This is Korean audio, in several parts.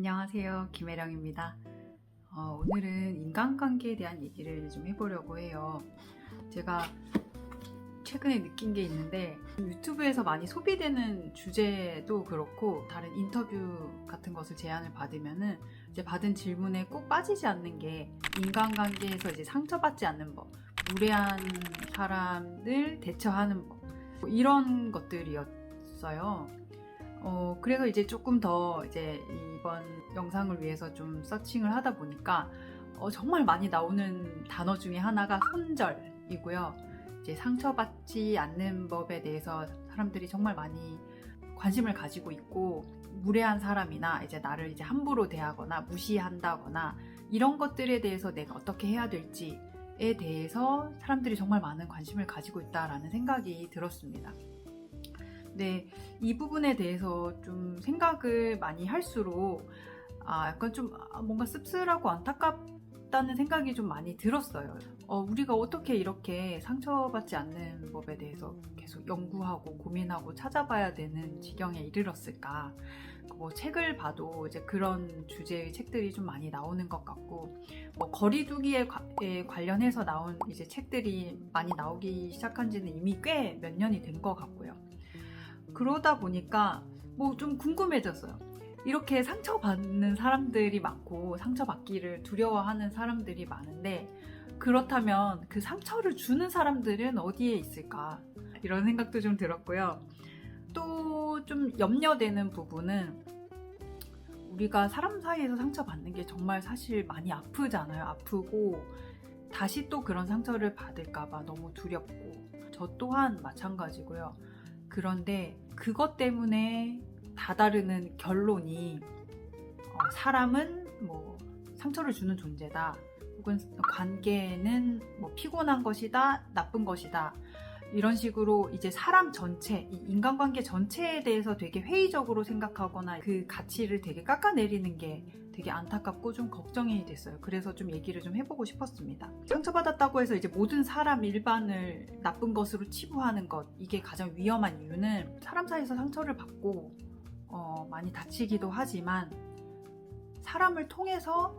안녕하세요. 김혜령입니다. 오늘은 인간관계에 대한 얘기를 좀 해보려고 해요. 제가 최근에 느낀 게 있는데 유튜브에서 많이 소비되는 주제도 그렇고 다른 인터뷰 같은 것을 제안을 받으면은 이제 받은 질문에 꼭 빠지지 않는 게 인간관계에서 이제 상처받지 않는 법, 무례한 사람을 대처하는 법, 뭐 이런 것들이었어요. 그래서 이제 조금 더 이제 이번 영상을 위해서 좀 서칭을 하다 보니까 정말 많이 나오는 단어 중에 하나가 손절이고요. 이제 상처받지 않는 법에 대해서 사람들이 정말 많이 관심을 가지고 있고, 무례한 사람이나 이제 나를 이제 함부로 대하거나 무시한다거나 이런 것들에 대해서 내가 어떻게 해야 될지에 대해서 사람들이 정말 많은 관심을 가지고 있다라는 생각이 들었습니다. 네, 이 부분에 대해서 좀 생각을 많이 할수록 약간 좀 뭔가 씁쓸하고 안타깝다는 생각이 좀 많이 들었어요. 우리가 어떻게 이렇게 상처받지 않는 법에 대해서 계속 연구하고 고민하고 찾아봐야 되는 지경에 이르렀을까? 뭐 책을 봐도 이제 그런 주제의 책들이 좀 많이 나오는 것 같고, 뭐 거리두기에 관련해서 나온 이제 책들이 많이 나오기 시작한 지는 이미 꽤 몇 년이 된 것 같고요. 그러다 보니까 뭐 좀 궁금해졌어요. 이렇게 상처받는 사람들이 많고 상처받기를 두려워하는 사람들이 많은데, 그렇다면 그 상처를 주는 사람들은 어디에 있을까? 이런 생각도 좀 들었고요. 또 좀 염려되는 부분은 우리가 사람 사이에서 상처받는 게 정말 사실 많이 아프잖아요. 아프고 다시 또 그런 상처를 받을까봐 너무 두렵고, 저 또한 마찬가지고요. 그런데 그것 때문에 다다르는 결론이 사람은 뭐 상처를 주는 존재다, 혹은 관계는 뭐 피곤한 것이다, 나쁜 것이다, 이런 식으로 이제 사람 전체, 이 인간관계 전체에 대해서 되게 회의적으로 생각하거나 그 가치를 되게 깎아내리는 게 되게 안타깝고 좀 걱정이 됐어요. 그래서 좀 얘기를 좀 해보고 싶었습니다. 상처받았다고 해서 이제 모든 사람 일반을 나쁜 것으로 치부하는 것, 이게 가장 위험한 이유는 사람 사이에서 상처를 받고 많이 다치기도 하지만 사람을 통해서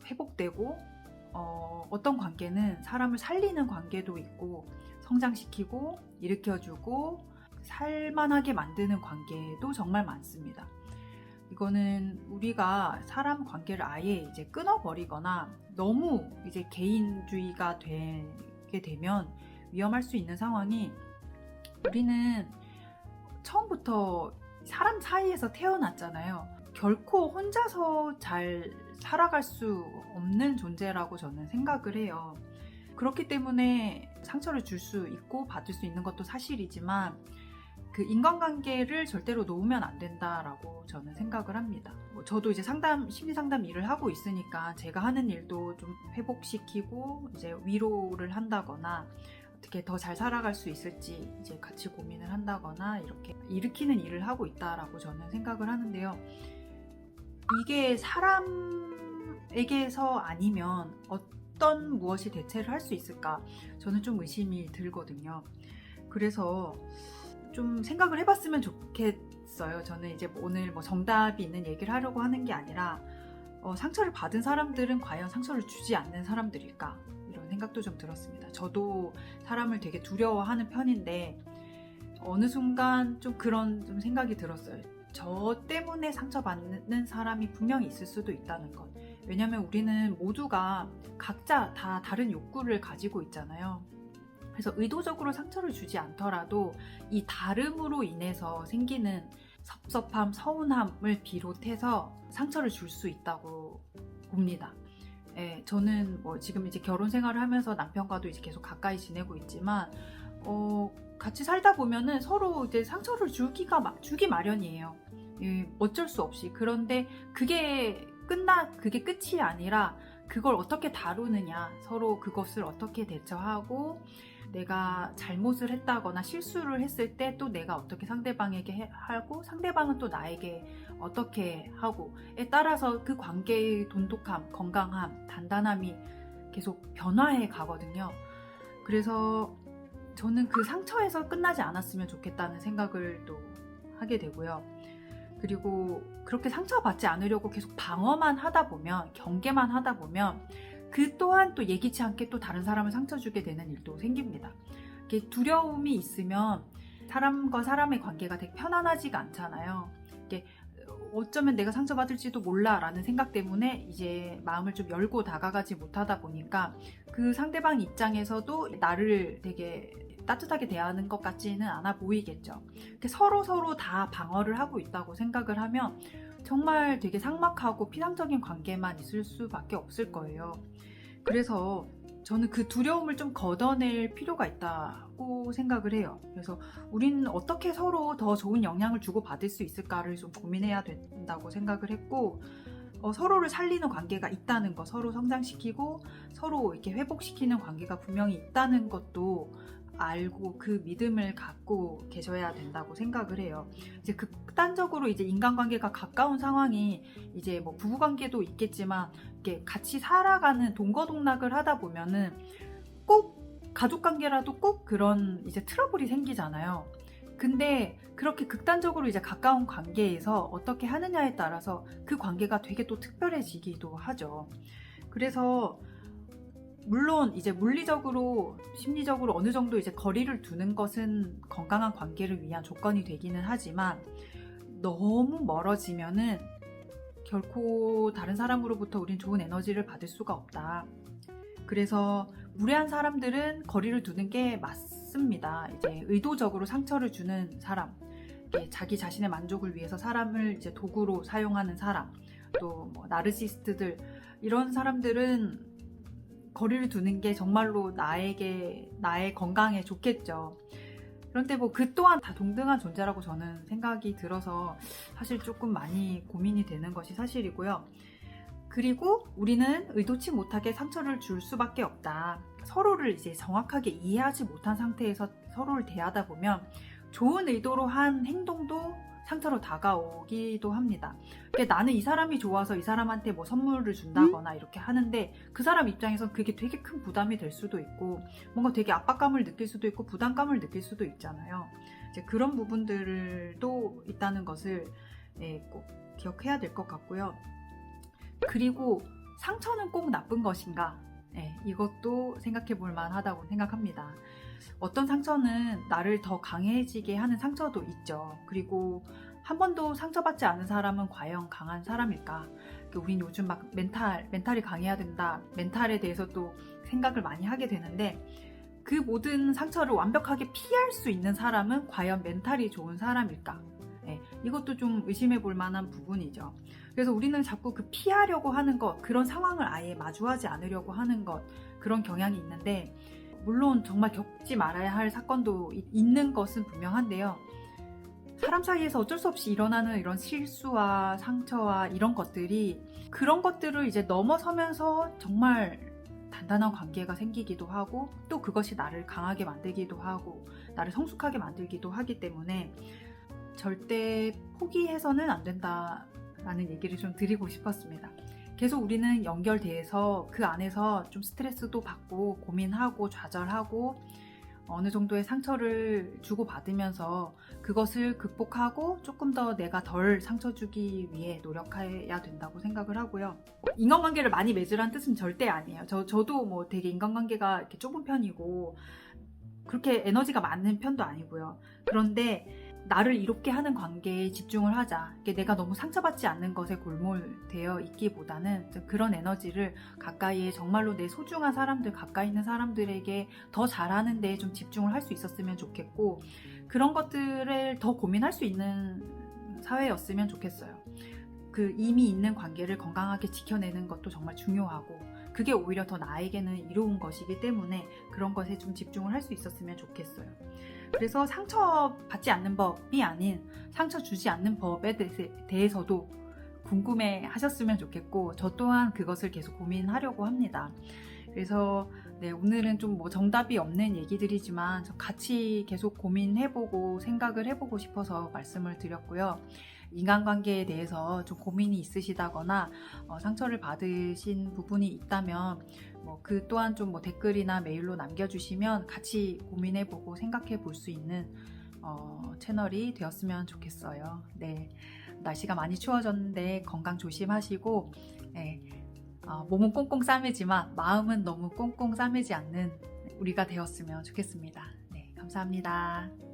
회복되고, 어떤 관계는 사람을 살리는 관계도 있고 성장시키고 일으켜주고 살만하게 만드는 관계도 정말 많습니다. 이거는 우리가 사람 관계를 아예 이제 끊어버리거나 너무 이제 개인주의가 되게 되면 위험할 수 있는 상황이, 우리는 처음부터 사람 사이에서 태어났잖아요. 결코 혼자서 잘 살아갈 수 없는 존재라고 저는 생각을 해요. 그렇기 때문에 상처를 줄 수 있고 받을 수 있는 것도 사실이지만 그 인간관계를 절대로 놓으면 안 된다라고 저는 생각을 합니다. 저도 이제 심리 상담 일을 하고 있으니까 제가 하는 일도 좀 회복시키고 이제 위로를 한다거나 어떻게 더 잘 살아갈 수 있을지 이제 같이 고민을 한다거나 이렇게 일으키는 일을 하고 있다라고 저는 생각을 하는데요. 이게 사람에게서 아니면 어떤 무엇이 대체를 할 수 있을까? 저는 좀 의심이 들거든요. 그래서 좀 생각을 해봤으면 좋겠어요. 저는 이제 오늘 뭐 정답이 있는 얘기를 하려고 하는 게 아니라 상처를 받은 사람들은 과연 상처를 주지 않는 사람들일까? 이런 생각도 좀 들었습니다. 저도 사람을 되게 두려워하는 편인데 어느 순간 좀 그런 좀 생각이 들었어요. 저 때문에 상처받는 사람이 분명히 있을 수도 있다는 것. 왜냐면 우리는 모두가 각자 다 다른 욕구를 가지고 있잖아요. 그래서 의도적으로 상처를 주지 않더라도 이 다름으로 인해서 생기는 섭섭함, 서운함을 비롯해서 상처를 줄 수 있다고 봅니다. 예, 저는 뭐 지금 이제 결혼 생활을 하면서 남편과도 이제 계속 가까이 지내고 있지만 같이 살다 보면은 서로 이제 상처를 주기 마련이에요. 예, 어쩔 수 없이. 그런데 그게 끝이 아니라 그걸 어떻게 다루느냐, 서로 그것을 어떻게 대처하고, 내가 잘못을 했다거나 실수를 했을 때 또 내가 어떻게 상대방에게 하고 상대방은 또 나에게 어떻게 하고에 따라서 그 관계의 돈독함, 건강함, 단단함이 계속 변화해 가거든요. 그래서 저는 그 상처에서 끝나지 않았으면 좋겠다는 생각을 또 하게 되고요. 그리고 그렇게 상처받지 않으려고 계속 방어만 하다 보면, 경계만 하다 보면 그 또한 또 예기치 않게 또 다른 사람을 상처 주게 되는 일도 생깁니다. 이게 두려움이 있으면 사람과 사람의 관계가 되게 편안하지가 않잖아요. 이게 어쩌면 내가 상처받을지도 몰라 라는 생각 때문에 이제 마음을 좀 열고 다가가지 못하다 보니까 그 상대방 입장에서도 나를 되게 따뜻하게 대하는 것 같지는 않아 보이겠죠. 서로 다 방어를 하고 있다고 생각을 하면 정말 되게 삭막하고 피상적인 관계만 있을 수밖에 없을 거예요. 그래서 저는 그 두려움을 좀 걷어낼 필요가 있다고 생각을 해요. 그래서 우리는 어떻게 서로 더 좋은 영향을 주고받을 수 있을까를 좀 고민해야 된다고 생각을 했고, 서로를 살리는 관계가 있다는 거, 서로 성장시키고 서로 이렇게 회복시키는 관계가 분명히 있다는 것도 알고 그 믿음을 갖고 계셔야 된다고 생각을 해요. 이제 극단적으로 이제 인간관계가 가까운 상황이 이제 뭐 부부관계도 있겠지만 이렇게 같이 살아가는 동거동락을 하다 보면은 꼭 가족관계라도 꼭 그런 이제 트러블이 생기잖아요. 근데 그렇게 극단적으로 이제 가까운 관계에서 어떻게 하느냐에 따라서 그 관계가 되게 또 특별해지기도 하죠. 그래서 물론 이제 물리적으로, 심리적으로 어느 정도 이제 거리를 두는 것은 건강한 관계를 위한 조건이 되기는 하지만 너무 멀어지면은 결코 다른 사람으로부터 우린 좋은 에너지를 받을 수가 없다. 그래서 무례한 사람들은 거리를 두는 게 맞습니다. 이제 의도적으로 상처를 주는 사람, 자기 자신의 만족을 위해서 사람을 이제 도구로 사용하는 사람, 또 뭐 나르시스트들, 이런 사람들은 거리를 두는 게 정말로 나의 건강에 좋겠죠. 그런데 뭐 그 또한 다 동등한 존재라고 저는 생각이 들어서 사실 조금 많이 고민이 되는 것이 사실이고요. 그리고 우리는 의도치 못하게 상처를 줄 수밖에 없다. 서로를 이제 정확하게 이해하지 못한 상태에서 서로를 대하다 보면 좋은 의도로 한 행동도 상처로 다가오기도 합니다. 그러니까 나는 이 사람이 좋아서 이 사람한테 뭐 선물을 준다거나 이렇게 하는데 그 사람 입장에선 그게 되게 큰 부담이 될 수도 있고 뭔가 되게 압박감을 느낄 수도 있고 부담감을 느낄 수도 있잖아요. 이제 그런 부분들도 있다는 것을 꼭 기억해야 될 것 같고요. 그리고 상처는 꼭 나쁜 것인가? 이것도 생각해 볼 만하다고 생각합니다. 어떤 상처는 나를 더 강해지게 하는 상처도 있죠. 그리고 한 번도 상처받지 않은 사람은 과연 강한 사람일까? 우린 요즘 막 멘탈이 강해야 된다. 멘탈에 대해서 또 생각을 많이 하게 되는데 그 모든 상처를 완벽하게 피할 수 있는 사람은 과연 멘탈이 좋은 사람일까? 이것도 좀 의심해 볼 만한 부분이죠. 그래서 우리는 자꾸 그 피하려고 하는 것, 그런 상황을 아예 마주하지 않으려고 하는 것, 그런 경향이 있는데 물론 정말 겪지 말아야 할 사건도 있는 것은 분명한데요. 사람 사이에서 어쩔 수 없이 일어나는 이런 실수와 상처와 이런 것들이 그런 것들을 이제 넘어서면서 정말 단단한 관계가 생기기도 하고 또 그것이 나를 강하게 만들기도 하고 나를 성숙하게 만들기도 하기 때문에 절대 포기해서는 안 된다라는 얘기를 좀 드리고 싶었습니다. 계속 우리는 연결돼서 그 안에서 좀 스트레스도 받고 고민하고 좌절하고 어느 정도의 상처를 주고받으면서 그것을 극복하고 조금 더 내가 덜 상처 주기 위해 노력해야 된다고 생각을 하고요. 인간관계를 많이 맺으라는 뜻은 절대 아니에요. 저도 뭐 되게 인간관계가 이렇게 좁은 편이고 그렇게 에너지가 많은 편도 아니고요. 그런데 나를 이롭게 하는 관계에 집중을 하자. 내가 너무 상처받지 않는 것에 골몰되어 있기보다는 그런 에너지를 가까이에 정말로 내 소중한 사람들, 가까이 있는 사람들에게 더 잘하는 데에 좀 집중을 할 수 있었으면 좋겠고 그런 것들을 더 고민할 수 있는 사회였으면 좋겠어요. 그 이미 있는 관계를 건강하게 지켜내는 것도 정말 중요하고 그게 오히려 더 나에게는 이로운 것이기 때문에 그런 것에 좀 집중을 할 수 있었으면 좋겠어요. 그래서 상처받지 않는 법이 아닌 상처 주지 않는 법에 대해서도 궁금해 하셨으면 좋겠고 저 또한 그것을 계속 고민하려고 합니다. 그래서 오늘은 좀 뭐 정답이 없는 얘기들이지만 같이 계속 고민해보고 생각을 해보고 싶어서 말씀을 드렸고요. 인간관계에 대해서 좀 고민이 있으시다거나 상처를 받으신 부분이 있다면 그 또한 좀 댓글이나 메일로 남겨주시면 같이 고민해보고 생각해 볼 수 있는 채널이 되었으면 좋겠어요. 네, 날씨가 많이 추워졌는데 건강 조심하시고 몸은 꽁꽁 싸매지만 마음은 너무 꽁꽁 싸매지 않는 우리가 되었으면 좋겠습니다. 네, 감사합니다.